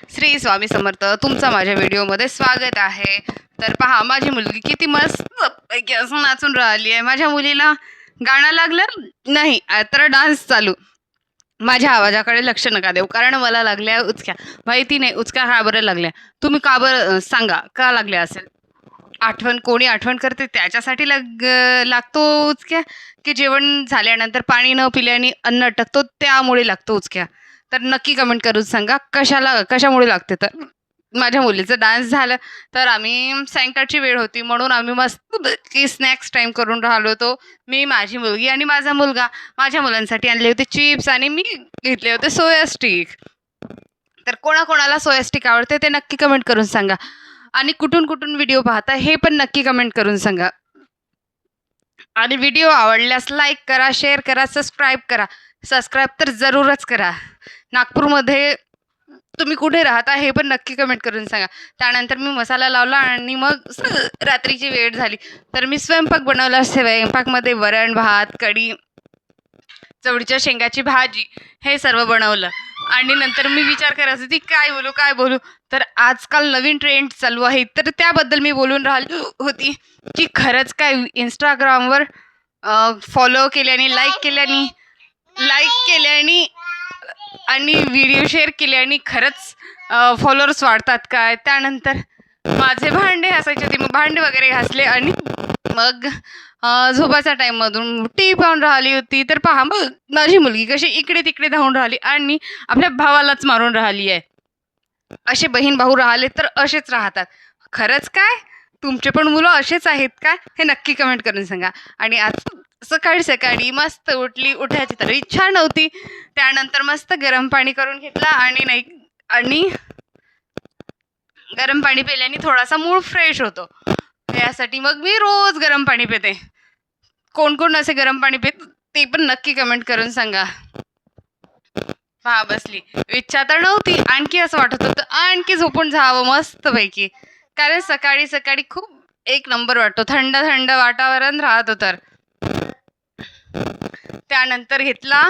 श्री स्वामी समर्थ. तुमचं माझ्या व्हिडिओमध्ये स्वागत आहे. तर पहा, माझी मुलगी किती मस्त पैकी असं नाचून राहिली आहे. माझ्या मुलीला गाणं लागलं नाही तर डान्स चालू. माझ्या आवाजाकडे लक्ष नका देऊ, कारण मला लागल्या उचक्या. माहिती नाही उचक्या का बरं लागल्या, तुम्ही का बरं सांगा, का लागल्या असेल. कोणी आठवण करते त्याच्यासाठी लागतो उचक्या, की जेवण झाल्यानंतर पाणी न पिल्याने अन्न अटकतो त्यामुळे लागतो उचक्या. तर नक्की कमेंट करून सांगा कशामुळे लागते. तर माझ्या मुलीचं डान्स झालं, तर आम्ही सायंकाळची वेळ होती म्हणून आम्ही मस्त की स्नॅक्स टाईम करून राहिलो होतो. मी, माझी मुलगी आणि माझा मुलगा. माझ्या मुलांसाठी आणले होते चिप्स आणि मी घेतले होते सोया स्टिक. तर कोणाकोणाला सोया स्टिक आवडते ते नक्की कमेंट करून सांगा. आणि कुठून कुठून व्हिडिओ पाहता हे पण नक्की कमेंट करून सांगा. आणि व्हिडिओ आवडल्यास लाईक करा, शेअर करा, सबस्क्राईब करा. सबस्क्राईब तर जरूरच करा. नागपूरमध्ये तुम्ही कुठे राहता हे पण नक्की कमेंट करून सांगा. त्यानंतर मी मसाला लावला आणि मग रात्रीची वेळ झाली, तर मी स्वयंपाक बनवला. स्वयंपाकमध्ये वरण भात, कढी, चवळीच्या शेंगाची भाजी हे सर्व बनवलं. आणि नंतर मी विचार करायचं होती काय बोलू. तर आजकाल नवीन ट्रेंड चालू आहे, तर त्याबद्दल मी बोलून राहिली होती की खरंच काय इंस्टाग्रामवर फॉलो केल्याने, लाईक केल्याने आणि व्हिडिओ शेअर केल्याने खरंच फॉलोअर्स वाढतात काय. त्यानंतर माझे भांडे घासायचे होते, मग भांडे वगैरे घासले आणि मग झोपाच्या टाईममधून टी पाहून राहिली होती. तर पहा, माझी मुलगी कशी इकडे तिकडे धावून राहिली आणि आपल्या भावालाच मारून राहिली आहे. असे बहीण भाऊ राहिले तर असेच राहतात. खरंच काय तुमचे पण मुलं असेच आहेत का हे नक्की कमेंट करून सांगा. आणि आज सकाळी मस्त उठायची तर इच्छा नव्हती. त्यानंतर मस्त गरम पाणी करून घेतला आणि गरम पाणी पिल्याने थोडासा मूड फ्रेश होतो. यासाठी मग मी रोज गरम पाणी पिते. कोण असे गरम पाणी पित ते पण नक्की कमेंट करून सांगा. पहा, बसली इच्छा तर नव्हती, आणखी असं वाटत होतं आणखी झोपून जावं मस्तपैकी, कारण सकाळी खूप एक नंबर वाटतो. थंड वातावरण राहतो. तर त्यानंतर घेतला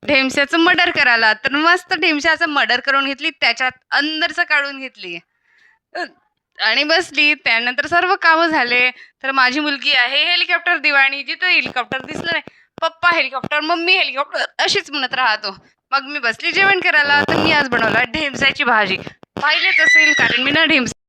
ढेमशाचं मर्डर करायला. तर मस्त ढेमशाचं मर्डर करून घेतली, त्याच्यात अंदरचं काढून घेतली आणि बसली. त्यानंतर सर्व कामं झाले. तर माझी मुलगी आहे हेलिकॉप्टर दिवाणी. जिथं हेलिकॉप्टर दिसलं नाही, पप्पा हेलिकॉप्टर, मम्मी हेलिकॉप्टर अशीच म्हणत राहतो. मग मी बसली जेवण करायला. तर मी आज बनवला ढेमसाची भाजी. पाहिलेच असेल, कारण मी ना ढेमसा